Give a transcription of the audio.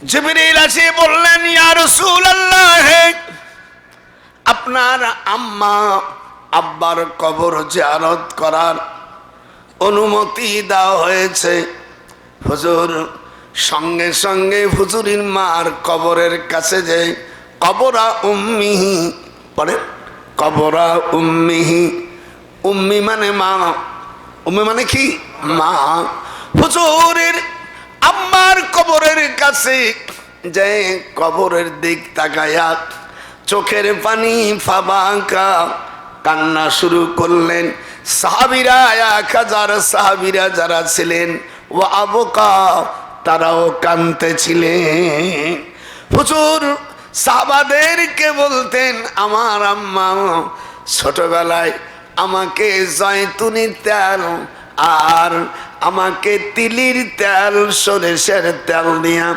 জিবরিল এসে বললেন, ইয়া রাসূলুল্লাহ, আপনার আম্মা আব্বার কবর জিয়ারত করার অনুমতি দেওয়া হয়েছে। হুজুর সঙ্গে সঙ্গে হুজুরির মার কবরের কাছে যে কবরা উম্মিহি পড়ে, কবরা উম্মিহি, উম্মি মানে মা, উম্মি মানে কি মা। হুজুরের আম্মার কবরের কাছে যে কবরের দিক তাকায়া চোখের পানি ফাবাকা, কান্না শুরু করলেন। সাহাবীরা 1000 সাহাবীরা যারা ছিলেন ও আবকা, তারাও কাঁদতেছিলেন। হুজুর সাহাবাদেরকে বলতেন, আমার আম্মা ছোটবেলায় আমাকে জয়তুনি তেল আর আমাকে তিলির তেল, সরিষার তেল দিয়া